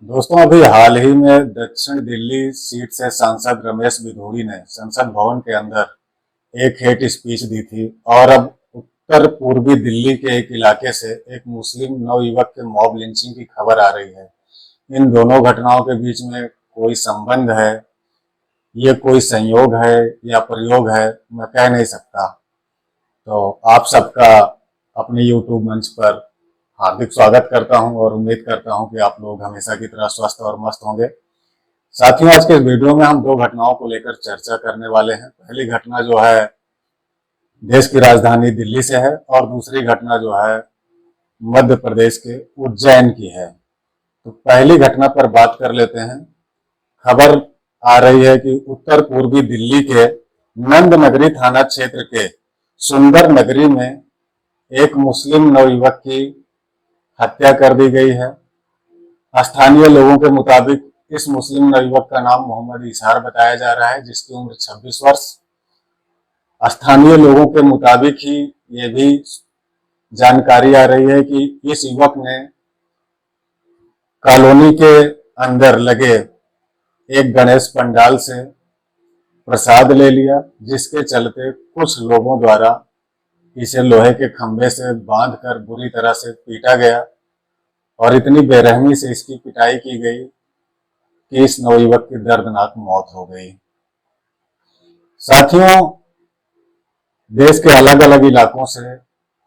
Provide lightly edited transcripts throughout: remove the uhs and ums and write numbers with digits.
दोस्तों, अभी हाल ही में दक्षिण दिल्ली सीट से सांसद रमेश बिधूड़ी ने संसद भवन के अंदर एक हेट स्पीच दी थी और अब उत्तर पूर्वी दिल्ली के एक इलाके से एक मुस्लिम नवयुवक के मॉब लिंचिंग की खबर आ रही है। इन दोनों घटनाओं के बीच में कोई संबंध है, ये कोई संयोग है या प्रयोग है, मैं कह नहीं सकता। तो आप सबका अपने YouTube मंच पर हार्दिक स्वागत करता हूं और उम्मीद करता हूं कि आप लोग हमेशा की तरह स्वस्थ और मस्त होंगे। साथियों, आज के इस वीडियो में हम दो घटनाओं को लेकर चर्चा करने वाले हैं। पहली घटना जो है देश की राजधानी दिल्ली से है और दूसरी घटना जो है मध्य प्रदेश के उज्जैन की है। तो पहली घटना पर बात कर लेते हैं। खबर आ रही है कि उत्तर पूर्वी दिल्ली के नंद नगरी थाना क्षेत्र के सुंदर नगरी में एक मुस्लिम नवयुवक की हत्या कर दी गई है। स्थानीय लोगों के मुताबिक इस मुस्लिम नवयुवक का नाम मोहम्मद इजहार बताया जा रहा है, जिसकी उम्र 26 वर्ष। स्थानीय लोगों के मुताबिक ही ये भी जानकारी आ रही है कि इस युवक ने कॉलोनी के अंदर लगे एक गणेश पंडाल से प्रसाद ले लिया, जिसके चलते कुछ लोगों द्वारा इसे लोहे के खंभे से बांधकर बुरी तरह से पीटा गया और इतनी बेरहमी से इसकी पिटाई की गई कि इस नवयुवक की दर्दनाक मौत हो गई। साथियों, देश के अलग अलग इलाकों से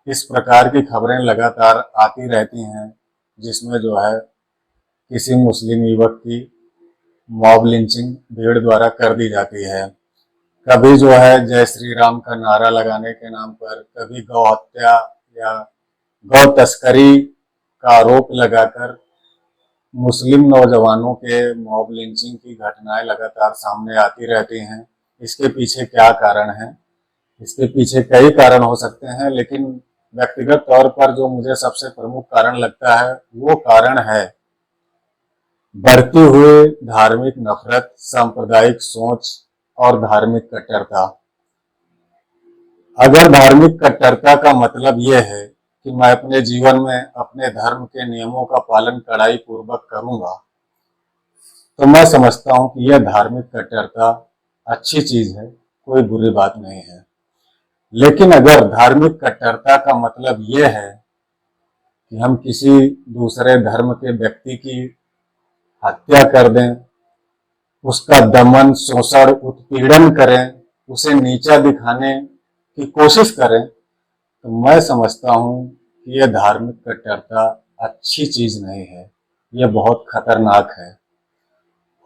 इस प्रकार की खबरें लगातार आती रहती हैं, जिसमें जो है किसी मुस्लिम युवक की मॉब लिंचिंग भीड़ द्वारा कर दी जाती है। कभी जो है जय श्री राम का नारा लगाने के नाम पर, कभी गौ हत्या या गौ तस्करी का आरोप लगाकर मुस्लिम नौजवानों के मॉब लिंचिंग की घटनाएं लगातार सामने आती रहती हैं। इसके पीछे क्या कारण है? इसके पीछे कई कारण हो सकते हैं, लेकिन व्यक्तिगत तौर पर जो मुझे सबसे प्रमुख कारण लगता है वो कारण है बढ़ती हुई धार्मिक नफरत, सांप्रदायिक सोच और धार्मिक कट्टरता। अगर धार्मिक कट्टरता का मतलब यह है कि मैं अपने जीवन में अपने धर्म के नियमों का पालन कड़ाई पूर्वक करूंगा, तो मैं समझता हूं कि यह धार्मिक कट्टरता अच्छी चीज है, कोई बुरी बात नहीं है। लेकिन अगर धार्मिक कट्टरता का मतलब यह है कि हम किसी दूसरे धर्म के व्यक्ति की हत्या कर दें, उसका दमन, शोषण, उत्पीड़न करें, उसे नीचा दिखाने की कोशिश करें, तो मैं समझता हूं कि यह धार्मिक कट्टरता अच्छी चीज नहीं है, यह बहुत खतरनाक है।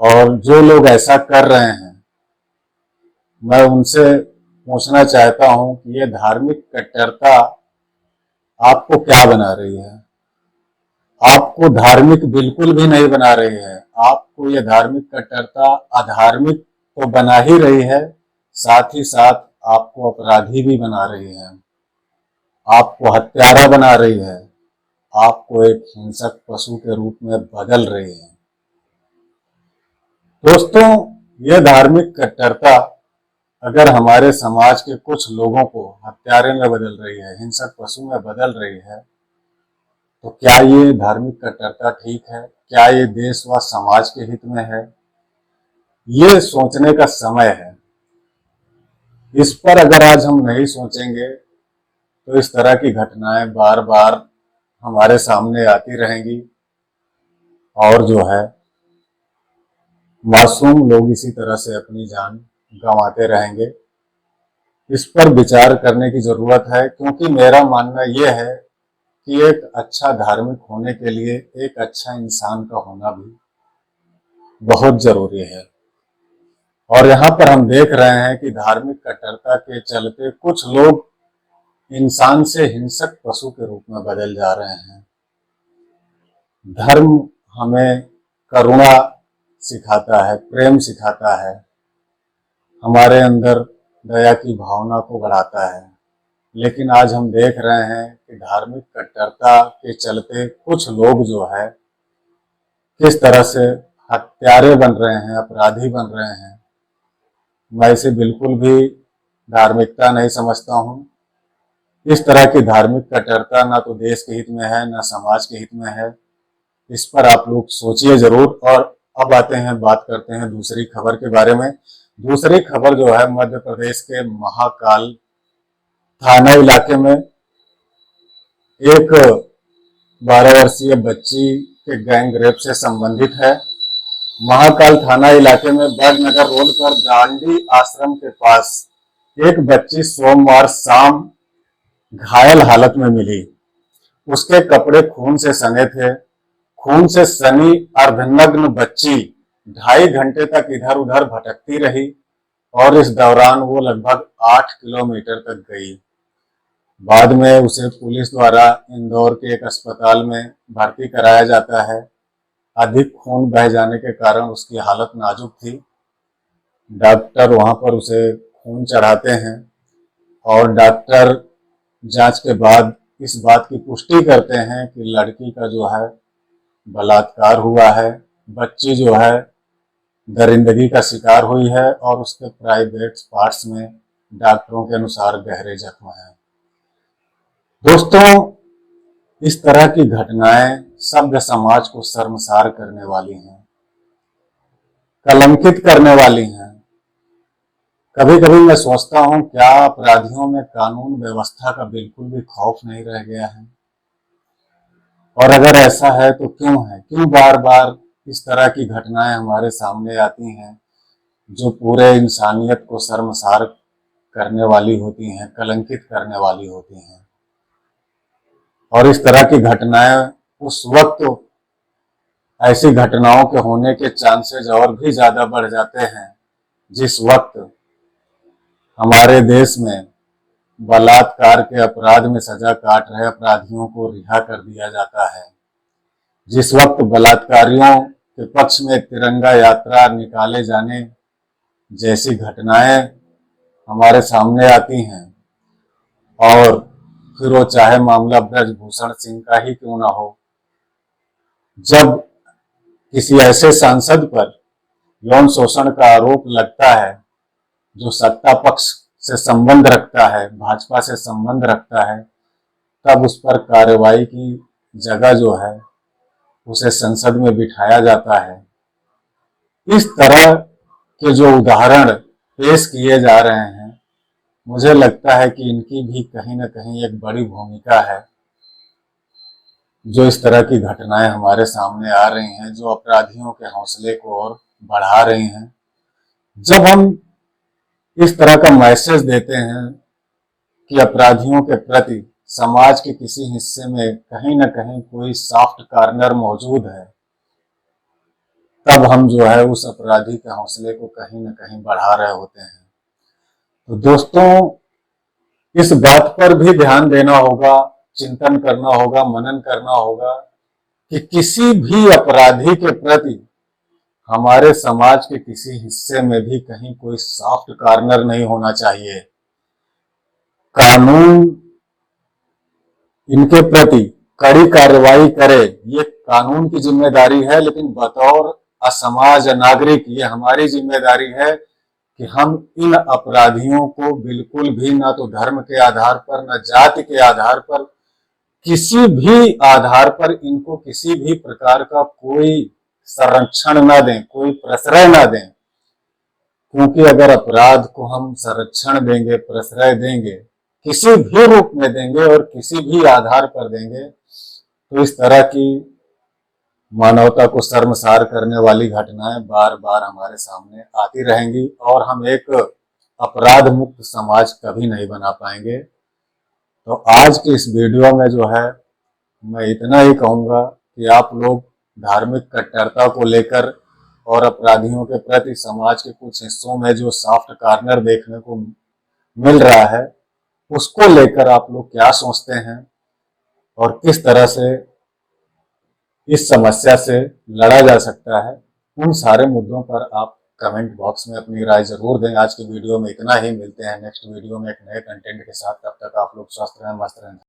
और जो लोग ऐसा कर रहे हैं, मैं उनसे पूछना चाहता हूं कि यह धार्मिक कट्टरता आपको क्या बना रही है? आपको धार्मिक बिल्कुल भी नहीं बना रही है। आपको यह धार्मिक कट्टरता अधार्मिक तो बना ही रही है, साथ ही साथ आपको अपराधी भी बना रही है, आपको हत्यारा बना रही है, आपको एक हिंसक पशु के रूप में बदल रही है। दोस्तों, यह धार्मिक कट्टरता अगर हमारे समाज के कुछ लोगों को हत्यारे में बदल रही है, हिंसक पशु में बदल रही है, तो क्या ये धार्मिक कट्टरता ठीक है? क्या ये देश व समाज के हित में है? ये सोचने का समय है। इस पर अगर आज हम नहीं सोचेंगे तो इस तरह की घटनाएं बार बार हमारे सामने आती रहेंगी और जो है मासूम लोग इसी तरह से अपनी जान गंवाते रहेंगे। इस पर विचार करने की जरूरत है, क्योंकि मेरा मानना यह है कि एक अच्छा धार्मिक होने के लिए एक अच्छा इंसान का होना भी बहुत जरूरी है। और यहाँ पर हम देख रहे हैं कि धार्मिक कट्टरता के चलते कुछ लोग इंसान से हिंसक पशु के रूप में बदल जा रहे हैं। धर्म हमें करुणा सिखाता है, प्रेम सिखाता है, हमारे अंदर दया की भावना को बढ़ाता है। लेकिन आज हम देख रहे हैं कि धार्मिक कट्टरता के चलते कुछ लोग जो है किस तरह से हत्यारे बन रहे हैं, अपराधी बन रहे हैं। मैं इसे बिल्कुल भी धार्मिकता नहीं समझता हूँ। इस तरह की धार्मिक कट्टरता ना तो देश के हित में है, ना समाज के हित में है। इस पर आप लोग सोचिए जरूर। और अब आते हैं, बात करते हैं दूसरी खबर के बारे में। दूसरी खबर जो है मध्य प्रदेश के महाकाल थाना इलाके में एक 12 वर्षीय बच्ची के गैंग रेप से संबंधित है। महाकाल थाना इलाके में बड़नगर रोड पर दांडी आश्रम के पास एक बच्ची सोमवार शाम घायल हालत में मिली। उसके कपड़े खून से सने थे। खून से सनी अर्धनग्न बच्ची 2.5 घंटे तक इधर उधर भटकती रही और इस दौरान वो लगभग 8 किलोमीटर तक गई। बाद में उसे पुलिस द्वारा इंदौर के एक अस्पताल में भर्ती कराया जाता है। अधिक खून बह जाने के कारण उसकी हालत नाजुक थी। डॉक्टर वहां पर उसे खून चढ़ाते हैं और डॉक्टर जांच के बाद इस बात की पुष्टि करते हैं कि लड़की का जो है बलात्कार हुआ है। बच्ची जो है दरिंदगी का शिकार हुई है और उसके प्राइवेट पार्ट्स में डॉक्टरों के अनुसार गहरे जख्म हैं। दोस्तों, इस तरह की घटनाएं सभ्य समाज को शर्मसार करने वाली हैं, कलंकित करने वाली हैं। कभी कभी मैं सोचता हूं, क्या अपराधियों में कानून व्यवस्था का बिल्कुल भी खौफ नहीं रह गया है? और अगर ऐसा है तो क्यों है? क्यों बार बार इस तरह की घटनाएं हमारे सामने आती हैं जो पूरे इंसानियत को शर्मसार करने वाली होती हैं, कलंकित करने वाली होती हैं? और इस तरह की घटनाएं उस वक्त, ऐसी घटनाओं के होने के चांसेस और भी ज्यादा बढ़ जाते हैं जिस वक्त हमारे देश में बलात्कार के अपराध में सजा काट रहे अपराधियों को रिहा कर दिया जाता है, जिस वक्त बलात्कारियों के पक्ष में तिरंगा यात्रा निकाले जाने जैसी घटनाएं हमारे सामने आती हैं, और फिर वो चाहे मामला ब्रजभूषण सिंह का ही क्यों ना हो। जब किसी ऐसे सांसद पर यौन शोषण का आरोप लगता है जो सत्ता पक्ष से संबंध रखता है, भाजपा से संबंध रखता है, तब उस पर कार्रवाई की जगह जो है उसे संसद में बिठाया जाता है। इस तरह के जो उदाहरण पेश किए जा रहे हैं, मुझे लगता है कि इनकी भी कहीं ना कहीं एक बड़ी भूमिका है। जो इस तरह की घटनाएं हमारे सामने आ रही हैं, जो अपराधियों के हौसले को और बढ़ा रही हैं। जब हम इस तरह का मैसेज देते हैं कि अपराधियों के प्रति समाज के किसी हिस्से में कहीं ना कहीं कोई सॉफ्ट कॉर्नर मौजूद है, तब हम जो है उस अपराधी के हौसले को कहीं ना कहीं बढ़ा रहे होते हैं। तो दोस्तों, इस बात पर भी ध्यान देना होगा, चिंतन करना होगा, मनन करना होगा कि किसी भी अपराधी के प्रति हमारे समाज के किसी हिस्से में भी कहीं कोई सॉफ्ट कॉर्नर नहीं होना चाहिए। कानून इनके प्रति कड़ी कार्रवाई करे, ये कानून की जिम्मेदारी है, लेकिन बतौर असमाज नागरिक ये हमारी जिम्मेदारी है कि हम इन अपराधियों को बिल्कुल भी ना तो धर्म के आधार पर, न जाति के आधार पर, किसी भी आधार पर इनको किसी भी प्रकार का कोई संरक्षण ना दें, कोई प्रश्रय ना दें। क्योंकि अगर अपराध को हम संरक्षण देंगे, प्रश्रय देंगे, किसी भी रूप में देंगे और किसी भी आधार पर देंगे, तो इस तरह की मानवता को शर्मसार करने वाली घटनाएं बार बार हमारे सामने आती रहेंगी और हम एक अपराध मुक्त समाज कभी नहीं बना पाएंगे। तो आज की इस वीडियो में जो है मैं इतना ही कहूंगा कि आप लोग धार्मिक कट्टरता को लेकर और अपराधियों के प्रति समाज के कुछ हिस्सों में जो सॉफ्ट कॉर्नर देखने को मिल रहा है, उसको लेकर आप लोग क्या सोचते हैं और किस तरह से इस समस्या से लड़ा जा सकता है, उन सारे मुद्दों पर आप कमेंट बॉक्स में अपनी राय जरूर दें। आज की वीडियो में इतना ही, मिलते हैं नेक्स्ट वीडियो में एक नए कंटेंट के साथ। तब तक आप लोग स्वस्थ रहें, मस्त रहें।